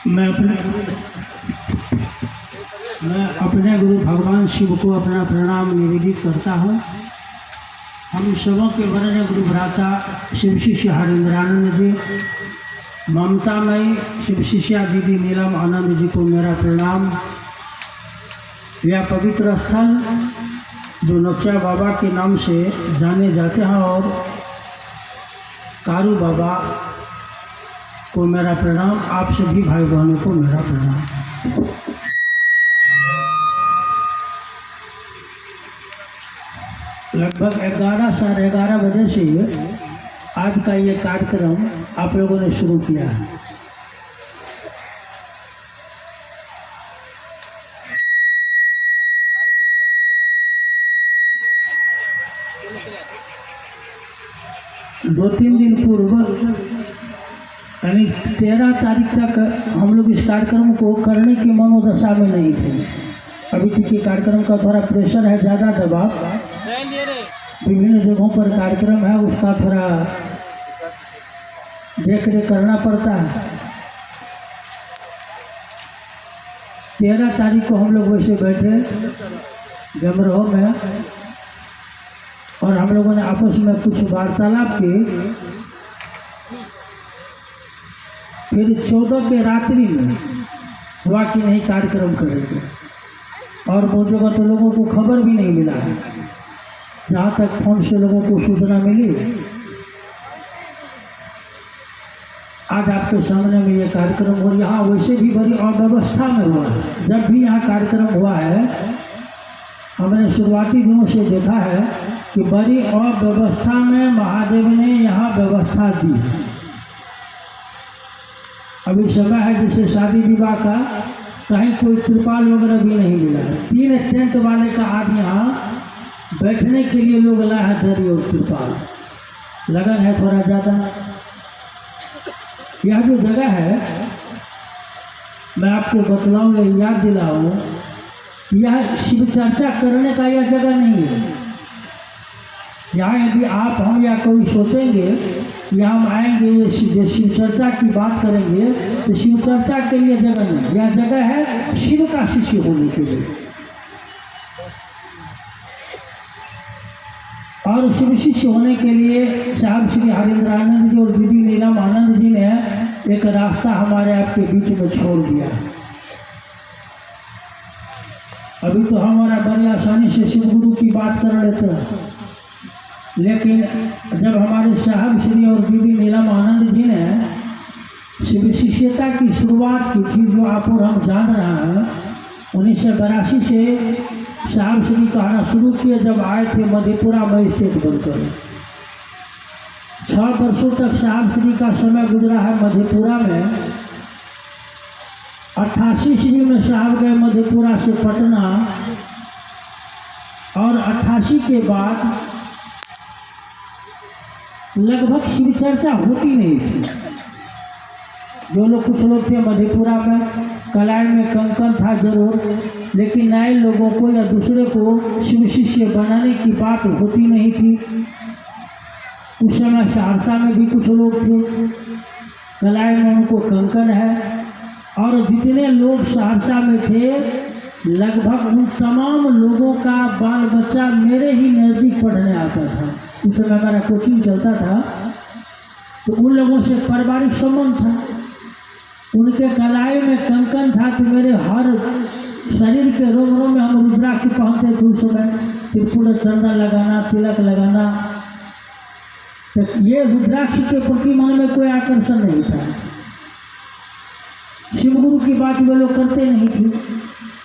मैं अपने गुरु भगवान शिव को अपना प्रणाम निवेदित करता हूँ। हम सबों के वरण्य गुरु भ्राता शिव शिष्य हरेंद्रानंद जी, ममतामयी शिव शिष्या दीदी नीलम आनंद जी को मेरा प्रणाम। यह पवित्र स्थल जो नौचा बाबा के नाम से जाने जाते हैं और कारू बाबा को मेरा प्रणाम। आप सभी भाई बहनों को मेरा प्रणाम। लगभग 11 साढ़े 11 बजे से आज का ये कार्यक्रम आप लोगों ने शुरू किया है। दो तीन दिन पूर्व यानी 13 तारीख तक हम लोग इस कार्यक्रम को करने की मनोदशा में नहीं थे। अभी चूँकि कार्यक्रम का थोड़ा प्रेशर है, ज़्यादा दबाव, विभिन्न जगहों पर कार्यक्रम है, उसका थोड़ा देख रेख करना पड़ता है। 13 तारीख को हम लोग वैसे बैठे गमरोह में और हम लोगों ने आपस में कुछ वार्तालाप की। फिर 14 के रात्रि में हुआ कि नहीं कार्यक्रम करेंगे और वो जगह तो लोगों को खबर भी नहीं मिला है। जहाँ तक फोन से लोगों को सूचना मिली, आज आपके सामने में ये कार्यक्रम हो। यहाँ वैसे भी बड़ी अव्यवस्था में हुआ है। जब भी यहाँ कार्यक्रम हुआ है, हमने शुरुआती दिनों से देखा है कि बड़ी अव्यवस्था में महादेव ने यहाँ व्यवस्था दी है। अभी समय है जैसे शादी विवाह का, कहीं कोई त्रिपाल वगैरह भी नहीं मिला है। 3 टेंट वाले का आज यहाँ बैठने के लिए लोग लाया है दरी और त्रिपाल। लगन है थोड़ा ज़्यादा। यह जो जगह है, मैं आपको बतलाऊँ, याद दिलाऊँ, यह शिव चर्चा करने का यह जगह नहीं है। यहाँ यदि आप हम या कोई सोचेंगे यहाँ हम आएंगे शिव चर्चा की बात करेंगे, तो शिव चर्चा के लिए जगह नहीं। यह जगह है शिव का शिष्य होने के लिए। और शिव शिष्य होने के लिए साहब श्री हरेंद्रानंद जी और दीदी नीलम आनंद जी ने एक रास्ता हमारे आपके बीच में छोड़ दिया। अभी तो हमारा बड़ी आसानी से शिव गुरु की बात कर लेते हैं, लेकिन जब हमारे साहब श्री और दीदी नीलम आनंद जी ने शिव शिष्यता की शुरुआत की थी, जो आप और हम जान रहे हैं, 1982 से साहब श्री कहना शुरू किए। जब आए थे मधेपुरा मजिस्ट्रेट बनकर, 6 वर्षों तक साहब श्री का समय गुजरा है मधेपुरा में। 88 ईस्वी में साहब गए मधेपुरा से पटना, और 88 के बाद लगभग शिव चर्चा होती नहीं थी। जो लोग कुछ लोग थे मधेपुरा में, कलाई में कंकन था जरूर, लेकिन नए लोगों को या दूसरे को शिव शिष्य बनाने की बात होती नहीं थी। उस समय सहरसा में भी कुछ लोग थे, कलाई में उनको कंकन है, और जितने लोग सहरसा में थे लगभग उन तमाम लोगों का बाल बच्चा मेरे ही नज़दीक पढ़ने आता था। उस समय मेरा कोचिंग चलता था, तो उन लोगों से पारिवारिक संबंध था। उनके कलाई में कंकन था, तो मेरे हर शरीर के रोगों में हम रुद्राक्ष पहनते थे। उस समय त्रिपुर चंदा लगाना, तिलक लगाना, तो ये रुद्राक्ष के प्रति मन में कोई आकर्षण नहीं था। शिवगुरु की बात वे लोग करते नहीं थे।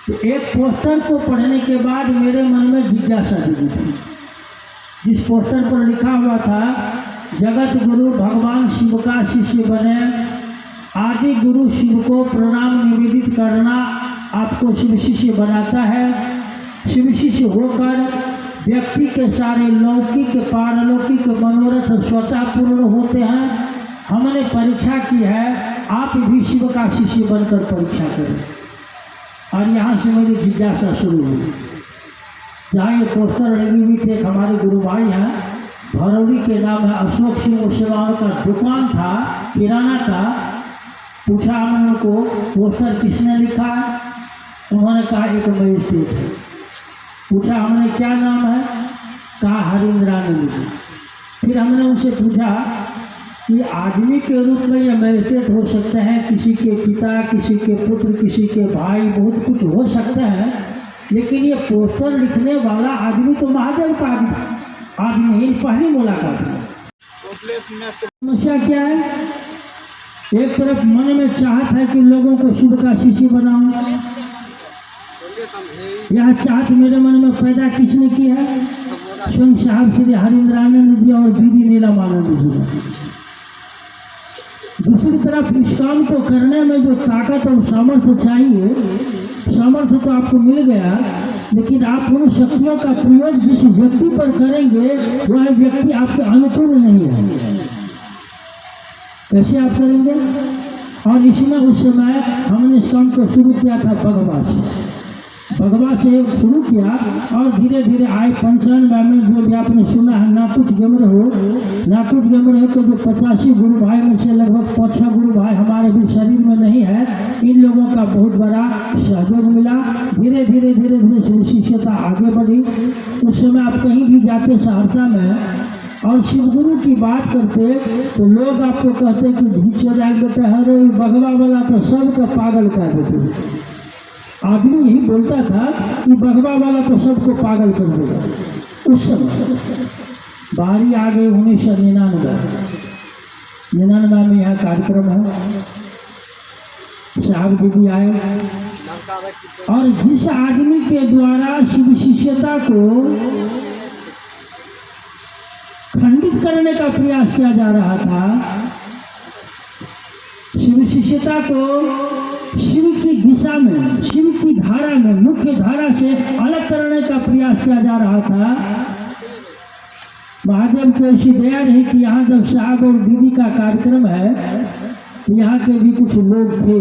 तो एक पोस्टर को पढ़ने के बाद मेरे मन में जिज्ञासा जगी थी, जिस पोस्टर पर लिखा हुआ था, जगत गुरु भगवान शिव का शिष्य बने, आदि गुरु शिव को प्रणाम निवेदित करना आपको शिव शिष्य बनाता है। शिव शिष्य होकर व्यक्ति के सारे लौकिक पारलौकिक मनोरथ स्वतः पूर्ण होते हैं। हमने परीक्षा की है, आप भी शिव का शिष्य बनकर परीक्षा करें। और यहाँ से मेरी जिज्ञासा शुरू हुई। जहाँ ये पोस्टर लगी हुई थी, हमारे गुरु भाई हैं भरौली के नाम है अशोक सिंह ओसेवाल का दुकान था किराना का। पूछा हमने को पोस्टर किसने लिखा? उन्होंने कहा एक मजिस्ट्रेट है। पूछा हमने क्या नाम है? कहा हरिंद्रा ने लिखा। फिर हमने उनसे पूछा कि आदमी के रूप में यह मजिस्ट्रेट हो सकते हैं, किसी के पिता, किसी के पुत्र, किसी के भाई, बहुत कुछ हो सकता है, लेकिन ये पोस्टर लिखने वाला आदमी तो महादेव का आदमी है। पहली मुलाकात है। समस्या क्या है? एक तरफ मन में चाहत है कि लोगों को शिव का शिष्य बनाऊं। यह चाहत मेरे मन में पैदा किसने की है? स्वयं साहब श्री हरिंद्रानंद जी और दीदी नीलमानंद जी ने। दूसरी तरफ इस काम को करने में जो ताकत और सामर्थ्य चाहिए, सामर्थ्य तो आपको मिल गया, लेकिन आप उन शक्तियों का प्रयोग जिस व्यक्ति पर करेंगे वह व्यक्ति आपके अनुकूल नहीं है। कैसे आप करेंगे? और इसमें उस समय हमने इस काम को शुरू किया था भगवा से। भगवा से शुरू किया और धीरे धीरे आए 95 में जो भी आपने सुना है नाकुट गेमर हो। नाकुट गेमर है तो जो 85 गुरु भाई में से लगभग 5 गुरु भाई हमारे भी शरीर में नहीं है। इन लोगों का बहुत बड़ा सहयोग मिला। धीरे धीरे धीरे धीरे शिष्यता आगे बढ़ी। उस समय आप कहीं भी जाते सहरसा में और शिव गुरु की बात करते तो लोग आपको कहते कि धूचर बेटा हरे भगवा वाला तो सबका पागल कर देते। आदमी यही बोलता था कि भगवा वाला तो सबको पागल कर देगा। उस समय बारी आ गई 1999 में यह कार्यक्रम है। साहब दीदी आए और जिस आदमी के द्वारा शिव शिष्यता को खंडित करने का प्रयास किया जा रहा था, शिव शिष्यता को शिव की दिशा में, शिव की धारा में, मुख्य धारा से अलग करने का प्रयास किया जा रहा था। महादेव को ऐसी दया रही कि यहाँ जब साहब और दीदी का कार्यक्रम है तो यहाँ के भी कुछ लोग थे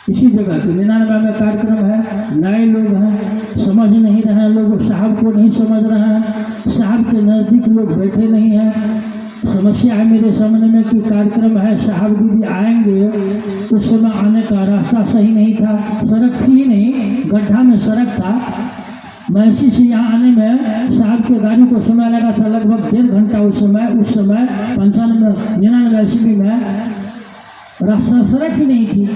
इसी जगह के। 99 में कार्यक्रम है, नए लोग हैं, समझ नहीं रहे लोग, साहब को नहीं समझ रहे हैं, साहब के नज़दीक लोग बैठे नहीं हैं। समस्या है मेरे सामने में कि कार्यक्रम है, साहब दीदी आएंगे, उस समय आने का रास्ता सही नहीं था, सड़क थी ही नहीं, गड्ढा में सड़क था। महसी से यहाँ आने में साहब के गाड़ी को समय लगा था लगभग 1.5 घंटा। उस समय 95-99 ईस्वी में रास्ता सड़क ही नहीं थी।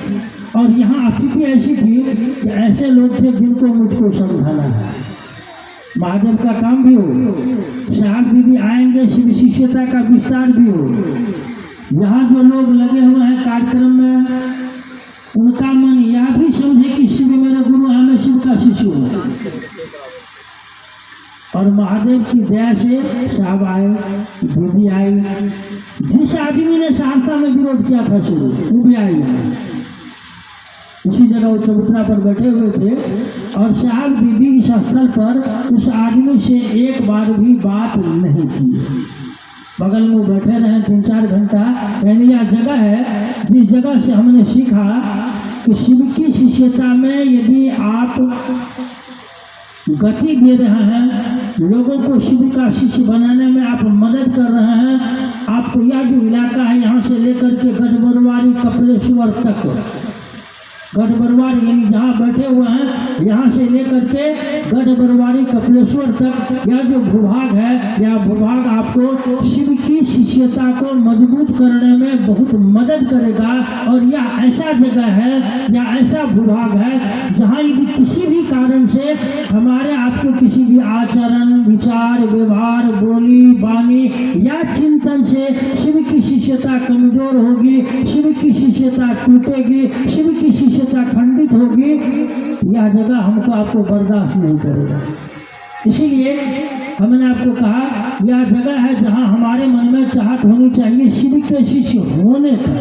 और यहाँ स्थिति ऐसी थी कि ऐसे लोग थे जिनको मुझको समझाना है, महादेव का काम भी हो, साहब दीदी आएंगे, शिव शिष्यता का विस्तार भी हो। यहाँ जो लोग लगे हुए हैं कार्यक्रम में उनका मन यह भी समझे कि शिव मेरे गुरु है, मैं शिव का शिष्य हूँ। और महादेव की दया से साहब आए, दीदी आई। जिस आदमी ने सहरसा में विरोध किया था शुरू, वो भी आई। इसी जगह वो चबूतरा पर बैठे हुए थे और साहब दीदी इस स्थल पर उस आदमी से एक बार भी बात नहीं की। बगल में बैठे रहे 3-4 घंटा। यानी यह जगह है जिस जगह से हमने सीखा कि शिव की शिष्यता में यदि आप गति दे रहे हैं, लोगों को शिव का शिष्य बनाने में आप मदद कर रहे हैं, आपको यह जो इलाका है यहाँ से लेकर के गढ़बरुआरी कपिलेश्वर तक, गढ़बरुआरी यानी जहाँ बैठे हुए हैं यहाँ से लेकर के गढ़बरुआरी कपिलेश्वर तक यह जो भूभाग है, यह भूभाग आपको शिव की शिष्यता को मजबूत करने में बहुत मदद करेगा। और यह ऐसा जगह है, यह ऐसा भूभाग है जहाँ यदि किसी भी कारण से हमारे आपके किसी भी आचरण, विचार, व्यवहार, बोली, वाणी या चिंतन से शिव की शिष्यता कमजोर होगी, शिव की शिष्यता टूटेगी, शिव की शिष्यता खंडित होगी, यह जगह हमको आपको बर्दाश्त नहीं करेगा। इसीलिए हमने आपको कहा यह जगह है जहां हमारे मन में चाहत होनी चाहिए शिव के शिष्य होने का।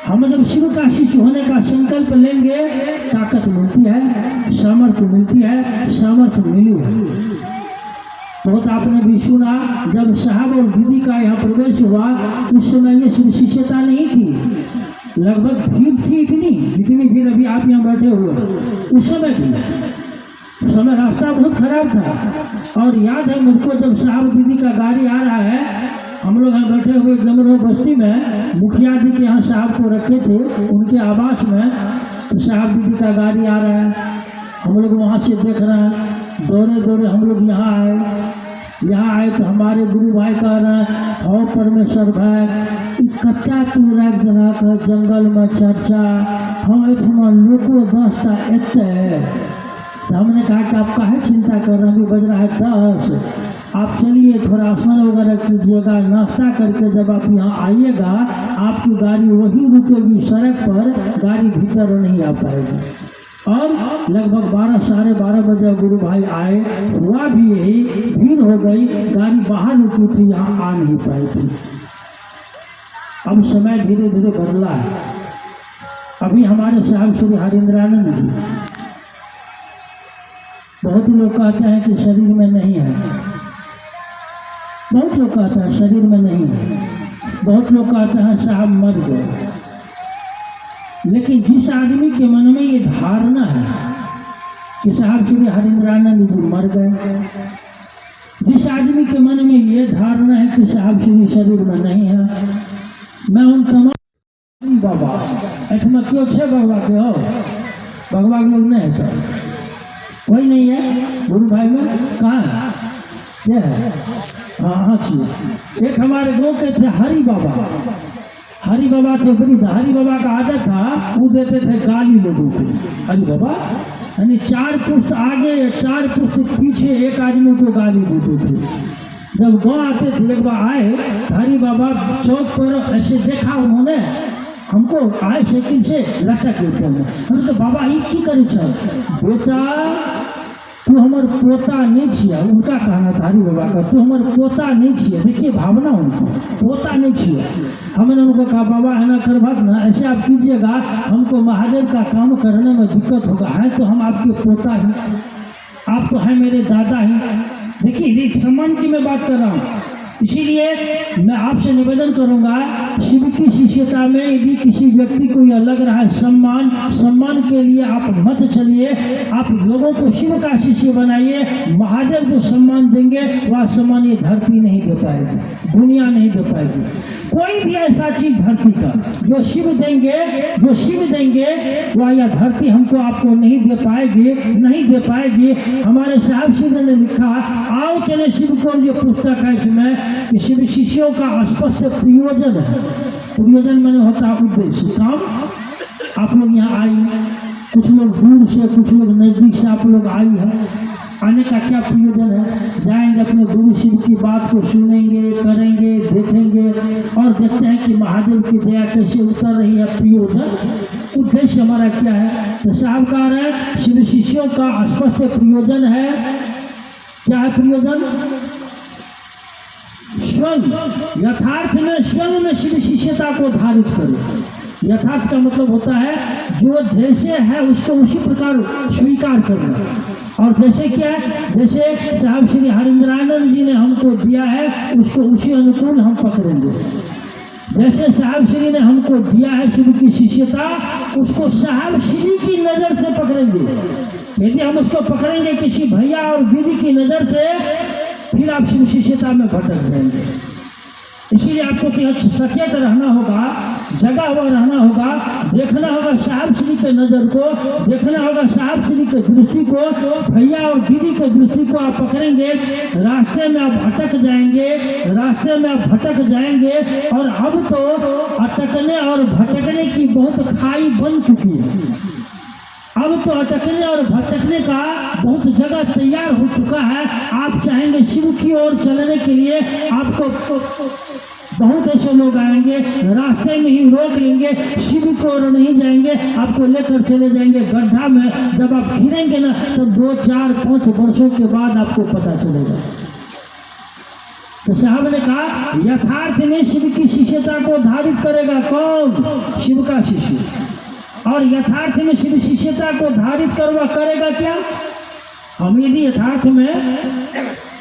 हम जब शिव का शिष्य होने का संकल्प लेंगे ताकत मिलती है, सामर्थ्य मिलती है, सामर्थ्य मिली है। बहुत आपने भी सुना, जब साहब और दीदी का यहाँ प्रवेश हुआ उस समय ये शिव शिष्यता नहीं थी, लगभग भीड़ थी इतनी जितनी भीड़ अभी आप यहाँ बैठे हुए उस समय भी। उस समय रास्ता बहुत खराब था और याद है मुझको जब साहब दीदी का गाड़ी आ रहा है, हम लोग यहाँ बैठे हुए जमरो बस्ती में मुखिया जी के यहाँ साहब को रखे थे उनके आवास में, तो साहब दीदी का गाड़ी आ रहा है, हम लोग वहाँ से देख रहे हैं, दौड़े दौड़े हम लोग यहाँ आए तो हमारे गुरु भाई कह रहे हैं और परमेश्वर भाई कच्चा पूरा जगह का जंगल में चर्चा हम इतना लोगों दस्ता एते, तो हमने कहा कि आप काहे चिंता कर रहे हैं, अभी बज रहा है 10, आप चलिए थोड़ा स्नान वगैरह कीजिएगा, नाश्ता करके जब आप यहाँ आइएगा आपकी गाड़ी वहीं रुकेगी सड़क पर, गाड़ी भीतर नहीं आ पाएगी। और लगभग 12 साढ़े 12 बजे गुरु भाई आए, हुआ भी यही, भीड़ हो गई, गाड़ी बाहर रुकी थी, यहाँ आ नहीं पाई थी। अब समय धीरे धीरे बदला है। अभी हमारे साहब श्री हरिंद्रानंद जी, बहुत लोग कहते हैं कि शरीर में नहीं है, बहुत लोग कहते हैं शरीर में नहीं है, बहुत लोग कहते हैं साहब मर गए, लेकिन जिस आदमी के मन में ये धारणा है कि साहब श्री हरिंद्रानंद जी मर गए, जिस आदमी के मन में ये धारणा है कि साहब श्री शरीर में नहीं है, मैं उन तमाम बाबा ऐसा क्यों छे भगवा के हो, भगवा के लोग नहीं है, कोई नहीं है गुरु भाई में, कहाँ है ये है, हाँ जी, एक हमारे गाँव के थे हरि बाबा, हरि बाबा थे वृद्ध, हरि बाबा का आदत था वो देते थे गाली लोगों को, हरि बाबा यानी 4 पुष्ट आगे 4 पुष्ट पीछे एक आदमी को गाली देते थे। जब गाँव आते थे एक बार आए, हरि बाबा चौक पर ऐसे देखा उन्होंने हमको, आए साइकिल से लटक के ऊपर में, हम तो बाबा ये की करे सर, बेटा तू हमार पोता नहीं छिया, उनका कहना था हरि बाबा का, तू हमार पोता नहीं छिया, देखिए भावना उनको, पोता नहीं छिया। हमने उनको कहा बाबा है ना करवा ना, ऐसे आप कीजिएगा हमको महादेव का काम करने में दिक्कत होगा, है तो हम आपके पोता ही, आप तो हैं मेरे दादा ही। देखिए सम्मान की मैं बात कर रहा हूँ, इसीलिए मैं आपसे निवेदन करूंगा शिव की शिष्यता में यदि किसी व्यक्ति को यह लग रहा है सम्मान के लिए आप मत चलिए, आप लोगों को शिव का शिष्य बनाइए। महादेव जो सम्मान देंगे वह सम्मान ये धरती नहीं दे पाएगी, दुनिया नहीं दे पाएगी। कोई भी ऐसा चीज धरती का जो शिव देंगे वह यह धरती हमको आपको नहीं दे पाएगी। हमारे साहब शिव ने लिखा, आओ चले शिव को, ये पुस्तक है इसमें कि शिव शिष्यों का स्पष्ट प्रयोजन है। प्रयोजन मैंने होता है उद्देश्य, काम। आप लोग यहाँ आई, कुछ लोग दूर से, कुछ लोग नजदीक से आप लोग आई है, आने का क्या प्रयोजन है? जाएंगे अपने गुरु शिव की बात को सुनेंगे, करेंगे, देखेंगे और देखते हैं कि महादेव की दया कैसे उतर रही है। प्रयोजन, उद्देश्य हमारा क्या है? तो साहब कह रहे हैं शिव शिष्यों का स्पष्ट प्रयोजन है। क्या है प्रयोजन? स्वयं यथार्थ में, स्वयं में शिव शिष्यता को धारित करें। यथार्थ का मतलब होता है जो जैसे है उसको उसी प्रकार स्वीकार करना। और जैसे क्या है, जैसे साहब श्री हरिंद्रानंद जी ने हमको दिया है उसको उसी अनुकूल हम पकड़ेंगे। जैसे साहब श्री ने हमको दिया है शिव की शिष्यता, उसको साहब श्री की नज़र से पकड़ेंगे। यदि हम उसको पकड़ेंगे किसी भैया और दीदी की नज़र से, फिर आप शिव शिष्यता में भटक जाएंगे। इसीलिए आपको सचेत रहना होगा, जगा हुआ रहना होगा, देखना होगा साहब श्री के नज़र को, देखना होगा साहब श्री के दृष्टि को। भैया और दीदी के दृष्टि को आप पकड़ेंगे, रास्ते में आप भटक जाएंगे। और अब तो अटकने और भटकने की बहुत खाई बन चुकी है। अब तो अटकने और भटकने का बहुत जगह तैयार हो चुका है। आप चाहेंगे शिव की ओर चलने के लिए, आपको बहुत ऐसे लोग आएंगे, रास्ते में ही रोक लेंगे, शिव की ओर नहीं जाएंगे, आपको लेकर चले जाएंगे गड्ढा में। जब आप गिरेंगे ना, तब 2, 4, 5 वर्षों के बाद आपको पता चलेगा। तो साहब ने कहा यथार्थ में शिव की शिष्यता को धारित करेगा कौन? शिव का शिष्य। और यथार्थ में शिव शिष्यता को धारित करेगा क्या? हम यदि यथार्थ में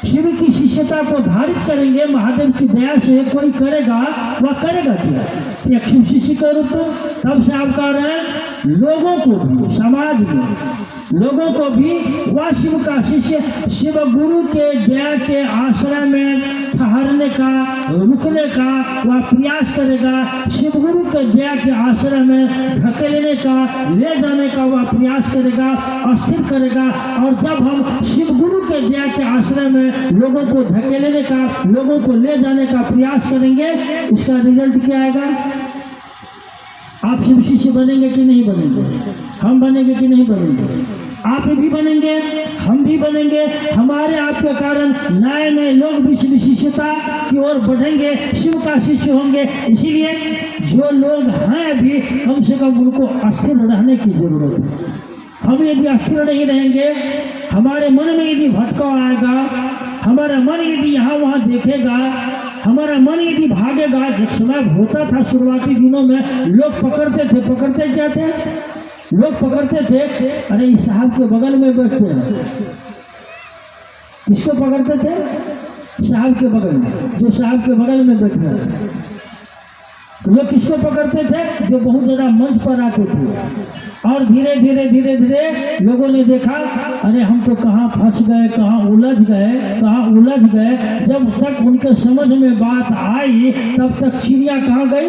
शिव की शिष्यता को धारित करेंगे, महादेव की दया से कोई करेगा, वह करेगा क्या? एक शिव शिष्य के रूप में। तब से आप कह रहे हैं लोगों को भी, समाज में लोगों को भी वह शिव का शिष्य शिव गुरु के दया के आश्रय में ठहरने का, रुकने का वह प्रयास करेगा। शिव गुरु के दया के आश्रय में धकेलने का, ले जाने का वह प्रयास करेगा, अस्थिर करेगा। और जब हम शिव गुरु के दया के आश्रय में लोगों को धकेलने का, लोगों को ले जाने का प्रयास करेंगे, इसका रिजल्ट क्या आएगा? आप शिव शिष्य बनेंगे कि नहीं बनेंगे? हम बनेंगे कि नहीं बनेंगे? आप भी बनेंगे, हम भी बनेंगे। हमारे आपके कारण नए नए लोग भी शिव शिष्यता की ओर बढ़ेंगे, शिव का शिष्य होंगे। इसीलिए जो लोग हैं अभी, कम से कम उनको अस्थिर रहने की जरूरत है। हम यदि अस्थिर नहीं रहेंगे, हमारे मन में यदि भटकाव आएगा, हमारा मन यदि यहाँ वहाँ देखेगा, हमारा मन यदि भागेगा। एक समय होता था शुरुआती दिनों में, लोग पकड़ते क्या थे? लोग पकड़ते थे, अरे इस साहब के बगल में बैठते हैं। किसको पकड़ते थे? साहब के बगल में, जो साहब के बगल में बैठ रहे थे। लोग किसको पकड़ते थे? जो बहुत ज्यादा मंच पर आते थे। और धीरे धीरे लोगों ने देखा, अरे हम तो कहाँ फंस गए, कहाँ उलझ गए। जब तक उनके समझ में बात आई, तब तक चिड़िया कहाँ गई?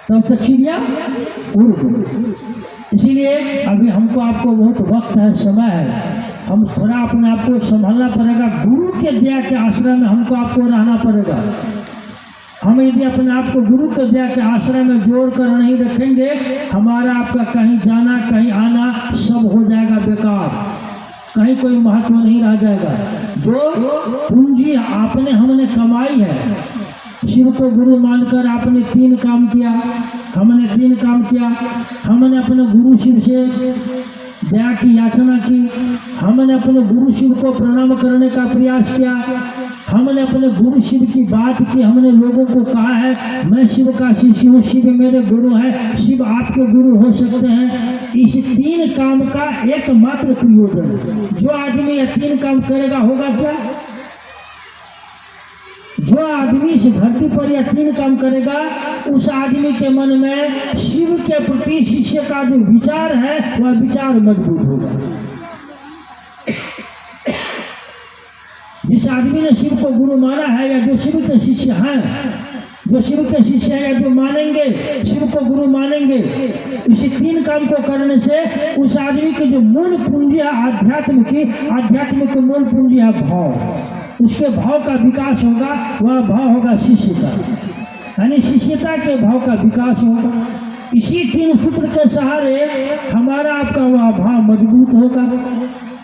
तब तक चिड़िया उड़ गई। इसीलिए अभी हमको आपको बहुत वक्त है, समय है। हम थोड़ा अपने आप को संभालना पड़ेगा। गुरु के दया के आश्रय में हमको आपको रहना पड़ेगा। हम यदि अपने आप को गुरु के दया के आश्रय में जोड़ कर नहीं रखेंगे, हमारा आपका कहीं जाना, कहीं आना सब हो जाएगा बेकार, कहीं कोई महत्व नहीं रह जाएगा। जो पूंजी हमने कमाई है, शिव को गुरु मानकर आपने 3 काम किया, हमने 3 काम किया। हमने अपने गुरु शिव से दया की याचना की, हमने अपने गुरु शिव को प्रणाम करने का प्रयास किया, हमने अपने गुरु शिव की बात की, हमने लोगों को कहा है मैं शिव का शिष्य हूँ, शिव मेरे गुरु है, शिव आपके गुरु हो सकते हैं। इस 3 काम का एकमात्र प्रयोजन, जो आदमी ये 3 काम करेगा होगा क्या? जो आदमी इस धरती पर यह 3 काम करेगा, उस आदमी के मन में शिव के प्रति शिष्य का जो विचार है, वह विचार मजबूत होगा। जिस आदमी ने शिव को गुरु माना है, या जो शिव के शिष्य हैं, जो शिव के शिष्य हैं, या जो मानेंगे, शिव को गुरु मानेंगे, इसी 3 काम को करने से उस आदमी की जो मूल पूंजी है आध्यात्मिक मूल पूंजी है भाव, उसके भाव का विकास होगा। वह भाव होगा शिष्यता, यानी शिष्यता के भाव का विकास होगा। इसी 3 सूत्र के सहारे हमारा आपका वह भाव मजबूत होगा,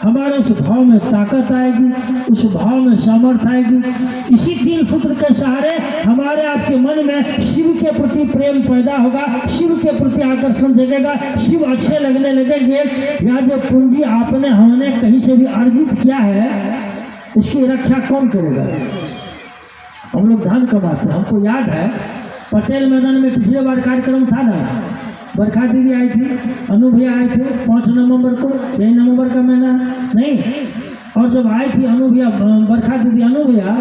हमारे उस भाव में ताकत आएगी, उस भाव में सामर्थ्य आएगी। इसी 3 सूत्र के सहारे हमारे आपके मन में शिव के प्रति प्रेम पैदा होगा, शिव के प्रति आकर्षण जगेगा, शिव अच्छे लगने लगेंगे। या जो पूंजी हमने कहीं से भी अर्जित किया है, उसकी रक्षा कौन करेगा? हम लोग धन कमाते हैं। हमको याद है पटेल मैदान में पिछले बार कार्यक्रम था ना, बरखा दीदी आई थी, अनु भैया आए थे 5 नवंबर को, यही नवंबर का महीना नहीं। और जब आई थी अनु भैया, बरखा दीदी अनु भैया,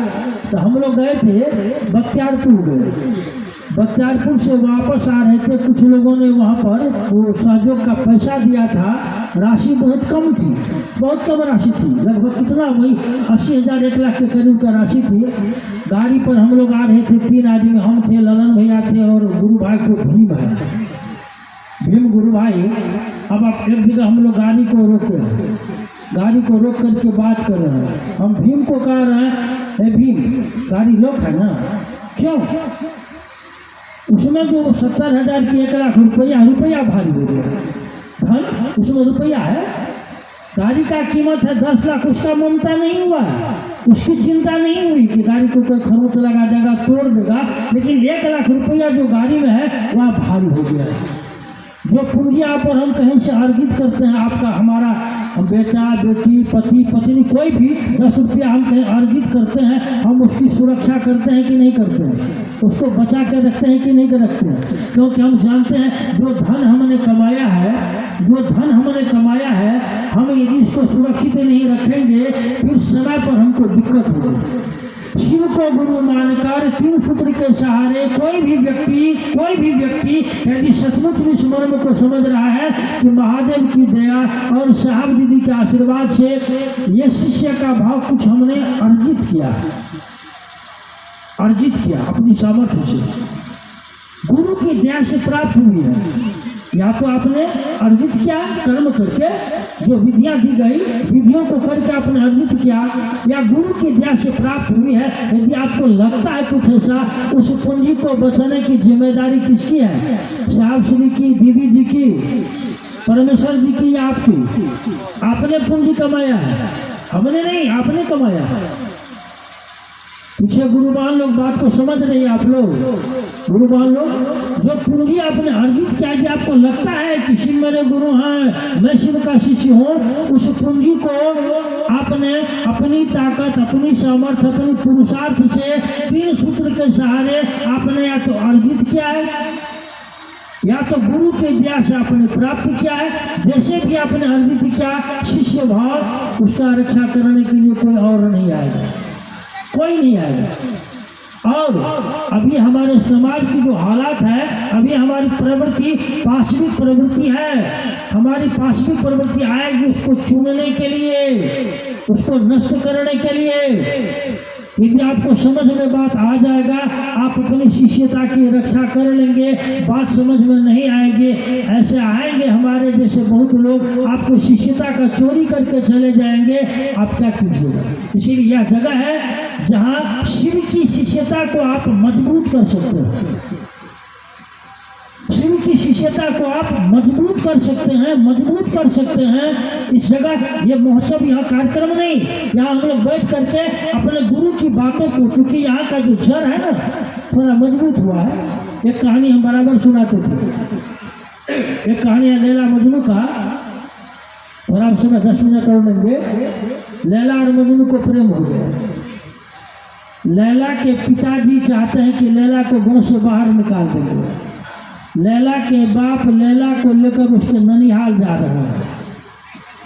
तो हम लोग गए थे बख्तियारपुर गए। बख्तियारपुर से वापस आ रहे थे, कुछ लोगों ने वहाँ पर वो सहयोग का पैसा दिया था, राशि बहुत कम थी, बहुत कम राशि थी, लगभग कितना वही 80,000 1 लाख के करीब का राशि थी। गाड़ी पर हम लोग आ रहे थे, 3 आदमी, हम थे, ललन भैया थे और गुरु भाई को भीम है, भीम गुरु भाई। अब आप एक जगह हम लोग गाड़ी को रोके, गाड़ी को रोक करके बात कर रहे हैं। हम भीम को कह रहे हैं, भीम गाड़ी लोक है ना, क्यों? उसमें जो 70,000 की 1 लाख रुपया भारी हो गया, धन उसमें रुपया है, गाड़ी का कीमत है 10 लाख, उसका ममता नहीं हुआ, उसकी चिंता नहीं हुई कि गाड़ी को कोई खरोच लगा देगा, तोड़ देगा। लेकिन 1 लाख रुपया जो गाड़ी में है, वह भारी हो गया है। जो पूंजी आप और हम कहीं से अर्जित करते हैं, आपका हमारा हम बेटा बेटी पति पत्नी कोई भी 10 रुपया हम कहीं अर्जित करते हैं, हम उसकी सुरक्षा करते हैं कि नहीं करते हैं, उसको बचा कर रखते हैं कि नहीं कर रखते हैं, क्योंकि हम जानते हैं जो धन हमने कमाया है, हम यदि इसको सुरक्षित नहीं रखेंगे फिर समय पर हमको दिक्कत होगी। शिव को गुरु मानकर 3 सूत्र के सहारे कोई भी व्यक्ति यदि सचमुच इस मर्म को समझ रहा है कि महादेव की दया और साहब दीदी के आशीर्वाद से ये शिष्य का भाव कुछ हमने अर्जित किया अपनी सामर्थ्य से, गुरु की दया से प्राप्त हुई है। या तो आपने अर्जित किया कर्म करके, जो विधियां दी गई विधियों को करके आपने अर्जित किया, या गुरु की दया से प्राप्त हुई है। यदि आपको लगता है कुछ ऐसा, उस पूंजी को बचाने की जिम्मेदारी किसकी है? साहब श्री की, दीदी जी की, परमेश्वर जी की या आपकी? आपने पूंजी कमाया है, हमने नहीं, आपने कमाया है। पीछे गुरुबान लोग बात को समझ रहे हैं, आप लोग गुरुबान लोग जो पूंजी आपने अर्जित किया, कि आपको लगता है कि शिव मेरे गुरु हैं, मैं शिव का शिष्य हूँ, उस पूंजी को आपने अपनी ताकत, अपनी सामर्थ्य, अपनी पुरुषार्थ से 3 सूत्र के सहारे आपने या तो अर्जित किया है या तो गुरु के दया से आपने प्राप्त किया है। जैसे भी आपने अर्जित किया, शिष्य भाव उसका रक्षा करने के लिए कोई और नहीं आएगा, कोई नहीं आएगा। और अभी हमारे समाज की जो हालात है, अभी हमारी प्रवृत्ति पाशविक प्रवृत्ति है, हमारी पाशविक प्रवृत्ति आएगी उसको चुनने के लिए, उसको नष्ट करने के लिए। यदि आपको समझ में बात आ जाएगा, आप अपनी शिष्यता की रक्षा कर लेंगे। बात समझ में नहीं आएगी, ऐसे आएंगे हमारे जैसे बहुत लोग, आपको शिष्यता का चोरी करके चले जाएंगे, आप क्या कीजिएगा? इसीलिए यह जगह है जहाँ शिव की शिष्यता को आप मजबूत कर सकते हो, शिव की शिष्यता को आप मजबूत कर सकते हैं। इस जगह ये महोत्सव, यहाँ कार्यक्रम नहीं, यहाँ हम लोग बैठ करके अपने गुरु की बातों को, क्योंकि यहाँ का जो जड़ है ना थोड़ा मजबूत हुआ है। एक कहानी हम बराबर सुनाते थे, एक कहानी है लैला मजनू का, और आप समय 10 मिनट और लेंगे। लैला और मजनू को प्रेम हो गया। लैला के पिताजी चाहते हैं कि लैला को गांव से बाहर निकाल देंगे। लैला के बाप लैला को लेकर उसके ननिहाल जा रहा है,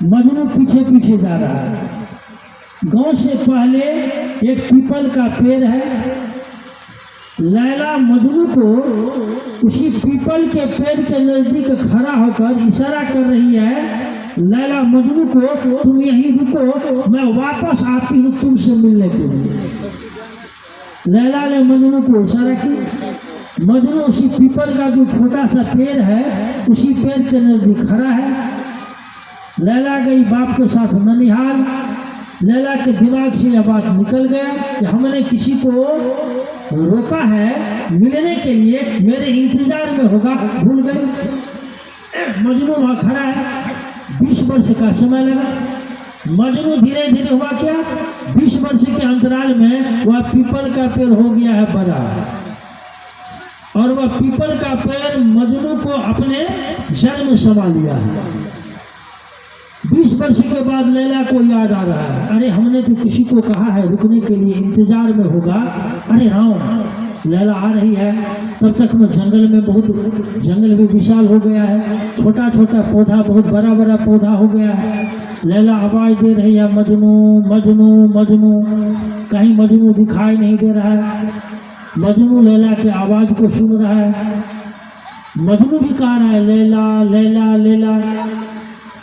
मजनू पीछे पीछे जा रहा है। गांव से पहले एक पीपल का पेड़ है, लैला मजनू को उसी पीपल के पेड़ के नजदीक खड़ा होकर इशारा कर रही है, लैला मजनू को तुम यहीं रुको, मैं वापस आती हूँ तुमसे मिलने के लिए। लैला ने मजनू को इशारा किया। मजनू उसी पीपल का जो छोटा सा पेड़ है उसी पेड़ के नजदीक खड़ा है। लैला गई बाप के साथ ननिहाल। लैला के दिमाग से यह बात निकल गया कि हमने किसी को रोका है मिलने के लिए, मेरे इंतजार में होगा, भूल गई। मजनू वहाँ खड़ा है, 20 वर्ष का समय लगा। मजनू धीरे धीरे हुआ क्या, 20 वर्ष के अंतराल में वह पीपल का पेड़ हो गया है बड़ा, और वह पीपल का पेड़ मजनू को अपने जड़ में समा लिया है। 20 वर्ष के बाद लैला को याद आ रहा है, अरे हमने तो किसी को कहा है रुकने के लिए, इंतजार में होगा। अरे हाँ, लैला आ रही है। तब तक मैं जंगल भी विशाल हो गया है, छोटा छोटा पौधा बहुत बड़ा बड़ा पौधा हो गया है। लैला आवाज दे रही है, मजनू मजनू मजनू। कहीं मजनू दिखाई नहीं दे रहा है। मजनू लैला के आवाज को सुन रहा है। मजनू भी कह रहा है लैला लैला लैला।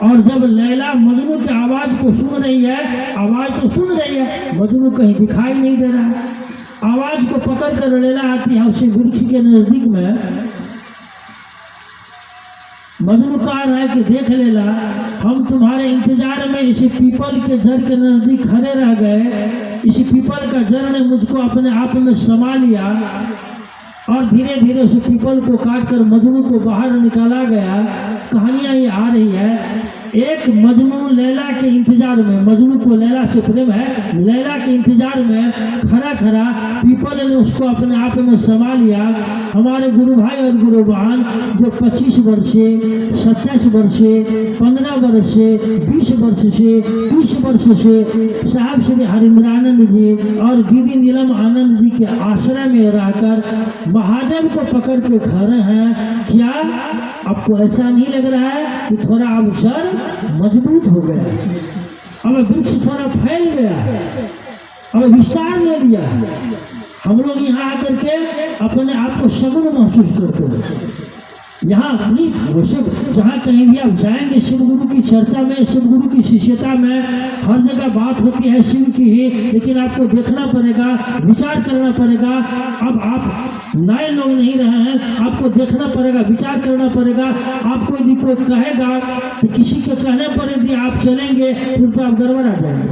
और जब लैला मजनू की आवाज को सुन रही है, आवाज तो सुन रही है, मजनू कहीं दिखाई नहीं दे रहा है। आवाज को पकड़ कर लैला आती है उसी वृक्ष के नजदीक में। मजनू कह रहा है कि देख लैला, हम तुम्हारे इंतजार में इसी पीपल के जड़ के नजदीक खड़े रह गए। इसी पीपल का जड़ ने मुझको अपने आप में समा लिया, और धीरे धीरे उस पीपल को काटकर मजनू को बाहर निकाला गया। कहानियां ये आ रही है एक मजनू लैला के इंतजार में, मजनू को लैला से प्रेम है, लैला के इंतजार में खड़ा खड़ा पीपल ने उसको अपने आप में समा लिया। हमारे गुरु भाई और गुरु बहन जो 25 वर्ष से, 27 वर्ष से, 15 वर्ष से, 20 वर्ष से, 30 वर्ष से साहब श्री हरिंद्रानंद जी और दीदी नीलम आनंद जी के आश्रय में रहकर महादेव को पकड़ के खड़े हैं। क्या आपको ऐसा नहीं लग रहा है कि थोड़ा अब सर मजबूत हो गया, अब वृक्ष थोड़ा फैल गया, अब विस्तार ले लिया? हम लोग यहाँ आकर के अपने आप को सगुण महसूस करते हैं। यहाँ अपनी वैसे जहाँ कहीं भी आप जाएंगे शिव गुरु की चर्चा में, शिव गुरु की शिष्यता में हर जगह बात होती है शिव की ही, लेकिन आपको देखना पड़ेगा, विचार करना पड़ेगा। अब आप नए लोग नहीं रहे हैं, आपको देखना पड़ेगा, विचार करना पड़ेगा। आपको यदि कोई कहेगा तो किसी के कहने पर यदि आप चलेंगे फिर तो आप गड़बड़ा जाएंगे।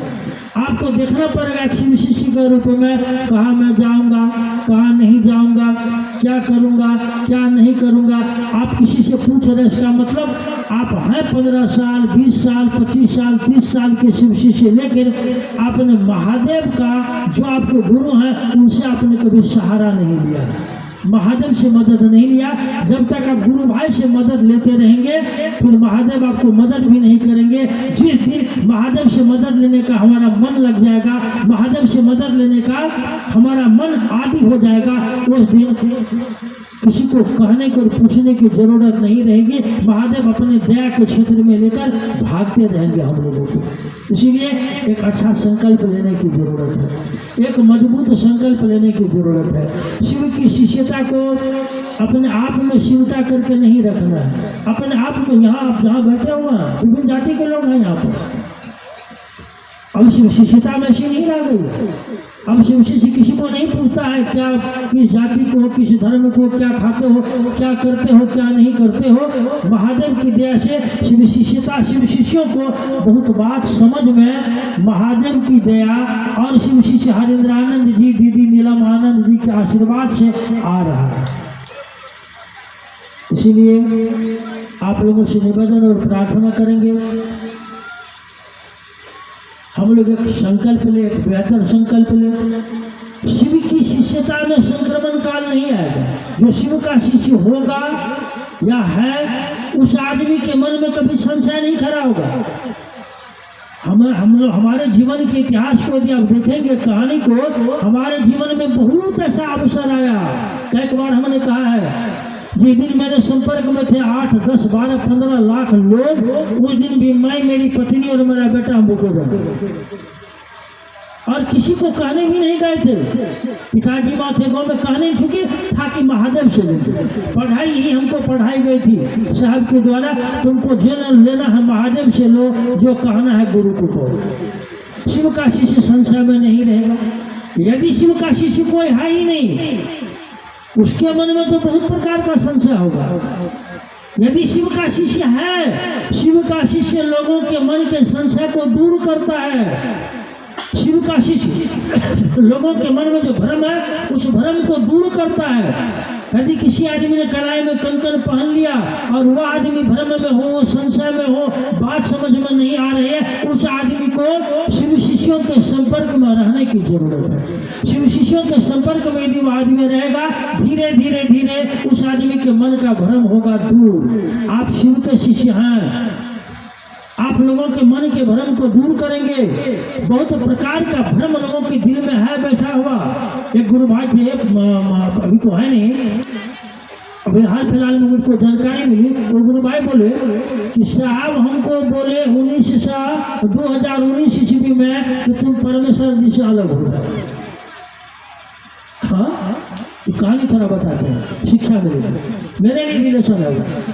आपको देखना पड़ेगा शिव शिष्य के रूप में, कहाँ मैं जाऊंगा, कहाँ नहीं जाऊंगा, क्या करूंगा, क्या नहीं करूंगा। आप किसी से पूछ रहे, इसका मतलब आप हैं 15 साल, 20 साल, 25 साल, 30 साल के शिव शिष्य, लेकिन आपने महादेव का जो आपके गुरु हैं उनसे आपने कभी सहारा नहीं लिया, महादेव से मदद नहीं लिया। जब तक आप गुरु भाई से मदद लेते रहेंगे फिर महादेव आपको मदद भी नहीं करेंगे। जिस दिन महादेव से मदद लेने का हमारा मन लग जाएगा, महादेव से मदद लेने का हमारा मन आदी हो जाएगा, उस दिन किसी को कहने को पूछने की जरूरत नहीं रहेगी। महादेव अपने दया के क्षेत्र में लेकर भागते रहेंगे हम लोगों को। इसीलिए एक अच्छा संकल्प लेने की जरूरत है, एक मजबूत संकल्प लेने की जरूरत है। शिव की शिष्यता को अपने आप में सिमटा करके नहीं रखना है। अपने आप में यहाँ आप जहाँ बैठे हुए हैं विभिन्न जाति के लोग हैं यहाँ पर, अब शिव शिष्यता में से नहीं रह गई। अब शिव शिष्य किसी को नहीं पूछता है क्या किस जाति को, किस धर्म को, क्या खाते हो, क्या करते हो, क्या नहीं करते हो। महादेव की दया से शिव शिष्यता, शिव शिष्यों को बहुत बात समझ में महादेव की दया और शिव शिष्य हरिंद्रानंद जी, दीदी नीलम आनंद जी के आशीर्वाद से आ रहा है। इसीलिए आप लोगों से निवेदन और प्रार्थना करेंगे, हम लोग एक संकल्प ले, एक बेहतर संकल्प ले। शिव की शिष्यता में संक्रमण काल नहीं आएगा। जो शिव का शिष्य होगा या है उस आदमी के मन में कभी संशय नहीं खड़ा होगा। हम लोग हमारे जीवन के इतिहास को यदि आप देखेंगे, कहानी को, हमारे जीवन में बहुत ऐसा अवसर आया। कई बार हमने कहा है जिस दिन मेरे संपर्क में थे 8, 10, 12, 15 लाख लोग, उस दिन भी मैं, मेरी पत्नी और मेरा बेटा हम भूखे रहे और किसी को कहने भी नहीं गए थे। पिताजी माँ थे गाँव में, कहने चुके था कि महादेव से लेंगे। पढ़ाई ही हमको पढ़ाई गई थी साहब के द्वारा, तुमको जो लेना है महादेव से लो, जो कहना है गुरु को कहो। शिव का शिष्य संशय में नहीं रहेगा। यदि शिव का शिष्य कोई है ही नहीं, उसके मन में तो बहुत प्रकार का संशय होगा। यदि शिव का शिष्य है, शिव का शिष्य लोगों के मन के संशय को दूर करता है। शिव का शिष्य लोगों के मन में जो भ्रम है उस भ्रम को दूर करता है। यदि किसी आदमी ने कलाई में कंकन पहन लिया और वह आदमी भ्रम में हो, संशय में हो, बात समझ में नहीं आ रही है, उस आदमी को शिव शिष्यों के संपर्क में रहने की जरूरत है। शिव शिष्यों के संपर्क में यदि वह आदमी रहेगा, धीरे धीरे धीरे उस आदमी के मन का भ्रम होगा दूर। आप शिव के शिष्य हैं, आप लोगों के मन के भ्रम को दूर करेंगे। बहुत प्रकार का भ्रम लोगों के दिल में है बैठा हुआ। एक गुरु भाई थे, अभी तो है नहीं, अभी हाल फिलहाल में मुझको जानकारी मिली। वो गुरु भाई बोले कि साहब हमको बोले 2019 ईस्वी में कि तुम परमेश्वर जी से अलग हो जाओ। हाँ, कहानी थोड़ा बताते हैं, शिक्षा मिलेगी, मेरे लिए रिलेशन है।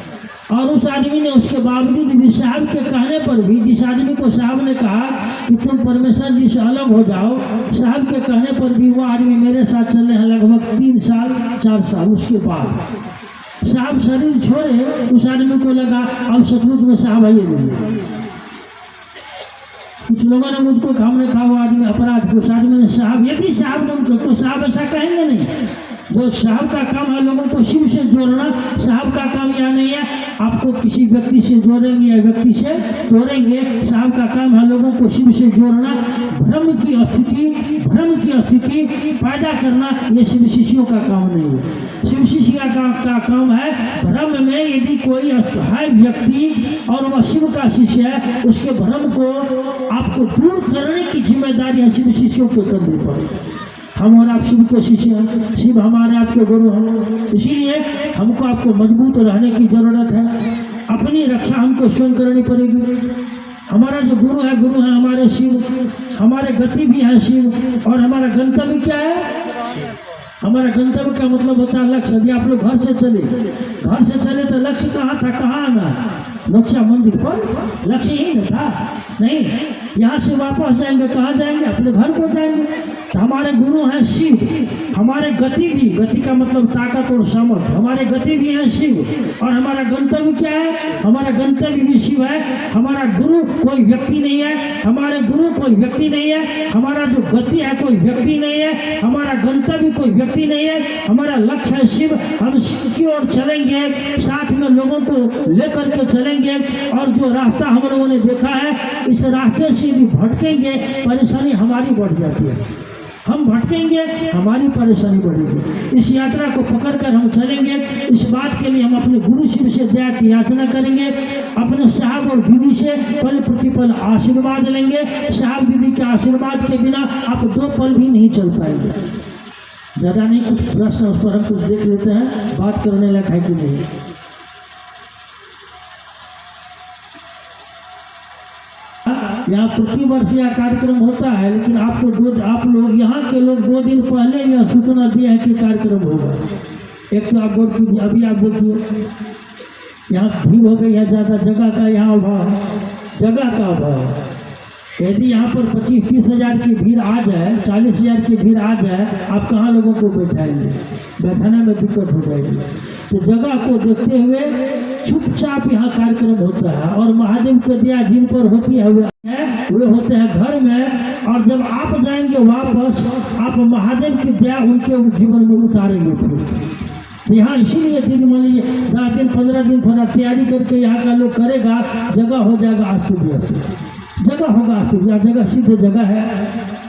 और उस आदमी ने उसके बावजूद भी साहब के कहने पर भी, जिस आदमी को साहब ने कहा कि तुम परमेश्वर जी से अलग हो जाओ, साहब के कहने पर भी वो आदमी मेरे साथ चले हैं लगभग 3 साल 4 साल। उसके बाद साहब शरीर छोड़े, उस आदमी को लगा अब सचमुच में साहब आइए नहीं। कुछ लोगों ने मुझको हमने कहा वो आदमी अपराध, उस आदमी ने साहब, यदि साहब ने उनको तो साहब ऐसा कहेंगे नहीं जो साहब का काम है लोगों को शिव से जोड़ना, साहब का काम यह नहीं है आपको किसी व्यक्ति से जोड़ेंगे या व्यक्ति से तोड़ेंगे। साहब का काम है लोगों को शिव से जोड़ना, भ्रम की स्थिति पैदा करना। ये शिव शिष्यों का काम नहीं है। शिव शिष्य का काम है भ्रम में यदि कोई है व्यक्ति और वह शिव का शिष्य है, उसके भ्रम को आपको दूर करने की जिम्मेदारी है शिव शिष्यों के कंधे पर। हम और आप शिव के शिष्य हैं, शिव हमारे आपके गुरु हैं, इसीलिए हमको आपको मजबूत रहने की जरूरत है। अपनी रक्षा हमको स्वयं करनी पड़ेगी। हमारा जो गुरु है हमारे शिव, हमारे गति भी है शिव और हमारा गंतव्य क्या है? हमारा गंतव्य का मतलब होता है लक्ष्य। यदि आप लोग घर से चले तो लक्ष्य कहाँ था, कहाँ आना? मोक्षा मंदिर पर लक्ष्य ही न था, नहीं। यहाँ से वापस जाएंगे, कहाँ जाएंगे? अपने घर को जाएंगे। तो हमारे गुरु हैं शिव, हमारे गति का मतलब ताकत और सामर्थ्य, हमारे गति भी है शिव और हमारा गंतव्य क्या है? हमारा गंतव्य भी शिव है। हमारा गुरु कोई व्यक्ति नहीं है, हमारे गुरु कोई व्यक्ति नहीं है, हमारा जो गति है कोई व्यक्ति नहीं है, हमारा गंतव्य कोई व्यक्ति नहीं है, हमारा लक्ष्य है शिव। हम शिव की ओर चलेंगे, साथ में लोगों को लेकर के चलेंगे और जो रास्ता हम लोगों ने देखा है इस रास्ते से भी भटकेंगे, परेशानी हमारी बढ़ जाती है। हम भटकेंगे, हमारी परेशानी बढ़ेगी। इस यात्रा को पकड़कर हम चलेंगे। इस बात के लिए हम अपने गुरु शिव से दया की याचना करेंगे, अपने साहब और दीदी से पल प्रतिपल आशीर्वाद लेंगे। साहब दीदी के आशीर्वाद के बिना आप 2 पल भी नहीं चल पाएंगे। ज़्यादा नहीं, कुछ प्रश्न उस पर हम कुछ देख लेते हैं, बात करने लायक है कि नहीं। यहाँ प्रति वर्ष यह कार्यक्रम होता है, लेकिन आप लोग यहाँ के लोग 2 दिन पहले यह सूचना दिया है कि कार्यक्रम होगा। एक तो आप बोल, अभी आप देखिए यहाँ भीड़ हो गई है ज़्यादा, जगह का यहाँ अभाव है, जगह का अभाव है। यदि यहाँ पर 25-30 हज़ार की भीड़ आ जाए, 40 हज़ार की भीड़ आ जाए, आप कहाँ लोगों को बैठाएंगे? बैठाने में दिक्कत हो जाएगी। तो जगह को देखते हुए चुपचाप यहाँ कार्यक्रम होता है और महादेव की दया जिन पर होती है वे होते हैं घर में। और जब आप जाएंगे वापस, आप महादेव की दया उनके जीवन में उतारेंगे। फिर यहाँ इसीलिए दिन मान लीजिए 10 दिन 15 दिन थोड़ा तैयारी करके यहाँ का लोग करेगा, जगह हो जाएगा अस्त व्यस्त, जगह होगा अस्त व्यस्त। जगह सिद्ध जगह है।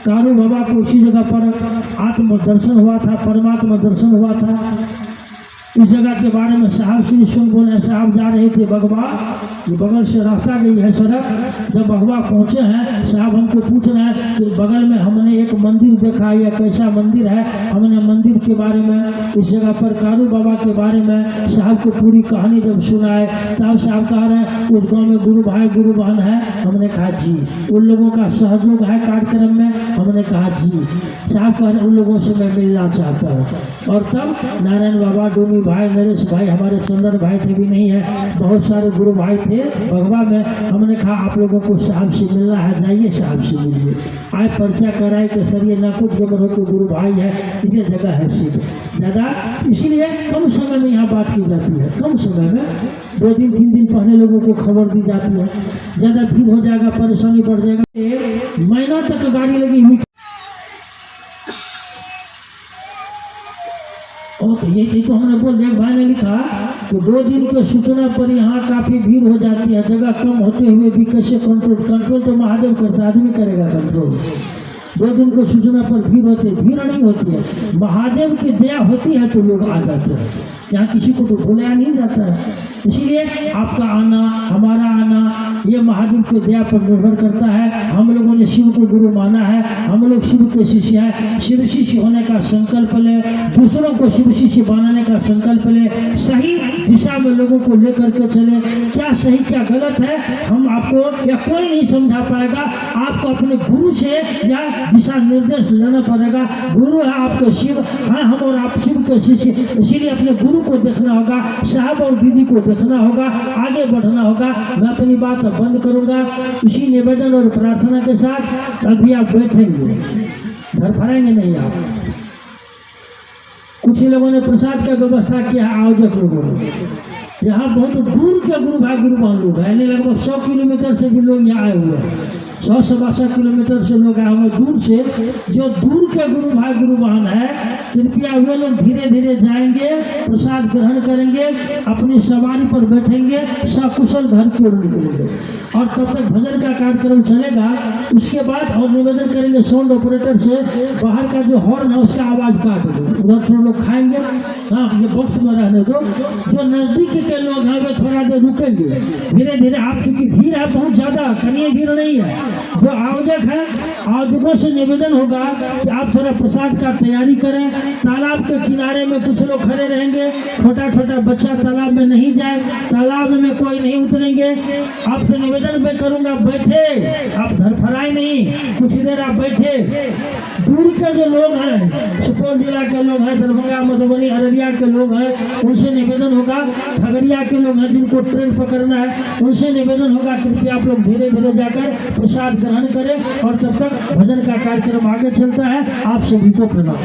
कारू बाबा को उसी जगह पर आत्म दर्शन हुआ था, परमात्मा दर्शन हुआ था। इस जगह के बारे में साहब श्री सुन बोले, साहब जा रहे थे बगवा, ये बगल से रास्ता गई है सड़क। जब बगवा पहुँचे हैं, साहब हमको पूछ रहे हैं कि बगल में हमने एक मंदिर देखा, यह कैसा मंदिर है? हमने मंदिर के बारे में, इस जगह पर कारू बाबा के बारे में साहब को पूरी कहानी जब सुनाए, तब साहब कह रहे हैं उस गाँव में गुरु भाई गुरु बहन है। हमने कहा जी। उन लोगों का सहयोग है कार्यक्रम में? हमने कहा जी। साहब कह रहे उन लोगों से मैं मिलना चाहता हूँ। और तब नारायण बाबा, डोमी भाई, नरेश भाई, हमारे चंदन भाई थे भी नहीं है, बहुत सारे गुरु भाई थे भगवा में। हमने कहा आप लोगों को साहब से मिलना है, जाइए साहब से मिलिए। आए पर्चा कराए कि सर ये नाकुट जबर के गुरु भाई है, ये जगह है सिर्फ ज़्यादा, इसलिए कम समय में यहाँ बात की जाती है। कम समय में 2 दिन 3 दिन पहले लोगों को खबर दी जाती है। ज़्यादा भीड़ हो जाएगा, परेशानी बढ़ जाएगा। महीना तक गाड़ी लगी हुई। तो ये तो हमने बोल दिया, भाई ने लिखा कि 2 दिन के सूचना पर यहाँ काफ़ी भीड़ हो जाती है, जगह कम होते हुए भी कैसे कंट्रोल तो महादेव करता, आदमी करेगा कंट्रोल। 2 दिन के सूचना पर भीड़ होती है, भीड़ नहीं होती है, महादेव की दया होती है तो लोग आ जाते हैं। यहाँ किसी को तो बुलाया नहीं जाता है। इसीलिए आपका आना, हमारा आना, ये महादेव की दया पर निर्भर करता है। हम लोगों ने शिव को गुरु माना है, हम लोग शिव के शिष्य हैं। शिव शिष्य होने का संकल्प ले, दूसरों को शिव शिष्य बनाने का संकल्प ले, सही दिशा में लोगों को लेकर के चले। क्या सही क्या गलत है हम आपको या कोई नहीं समझा पाएगा, आपको अपने गुरु से या दिशा निर्देश लेना पड़ेगा। गुरु है आपके शिव, हाँ हम और आप शिव के शिष्य, इसीलिए अपने गुरु को देखना होगा, साहब और दीदी को देखना होगा, आगे बढ़ना होगा। मैं अपनी बात बंद करूंगा इसी निवेदन और प्रार्थना के साथ। अभी आप बैठेंगे, धड़फड़ाएंगे नहीं आप। कुछ लोगों ने प्रसाद का व्यवस्था किया है आयोजक लोगों ने। यहाँ बहुत दूर के गुरु भाई गुरु बहन लोग हैं, लगभग 100 किलोमीटर से भी लोग यहाँ आए हुए हैं। 100-125 किलोमीटर से लोग आए हुए दूर से। जो दूर के गुरु भाई गुरु बहन है, कृपया वे लोग धीरे धीरे जाएंगे, प्रसाद ग्रहण करेंगे, अपनी सवारी पर बैठेंगे, सकुशल घर की ओर निकलेंगे। और तब तक भजन का कार्यक्रम चलेगा। उसके बाद और निवेदन करेंगे साउंड ऑपरेटर से, बाहर का जो हॉर्न है उसका आवाज़ काट दो, उधर थोड़ा लोग खाएंगे। हाँ, ये बॉक्स में रहने दो। जो नज़दीक के लोग हैं वे थोड़ा देर रुकेंगे, धीरे धीरे। आप क्योंकि भीड़ है बहुत ज़्यादा, कहीं भीड़ नहीं है। जो आयोजक है, आयोजकों से निवेदन होगा कि आप थोड़ा प्रसाद का तैयारी करें। तालाब के किनारे में कुछ लोग खड़े रहेंगे, छोटा छोटा बच्चा तालाब में नहीं जाए, तालाब में कोई नहीं उतरेंगे। आपसे निवेदन मैं करूँगा, बैठे, आप धरफराए नहीं, कुछ देर आप बैठे। दूर के जो लोग हैं, सुपौल जिला के लोग हैं, दरभंगा मधुबनी अररिया के लोग हैं, उनसे निवेदन होगा। खगड़िया के लोग हैं जिनको ट्रेन पकड़ना है, उनसे निवेदन होगा कृपया आप लोग धीरे धीरे जाकर प्रसाद ग्रहण करें। और तब तक भजन का कार्यक्रम आगे चलता है। आप सभी को प्रणाम।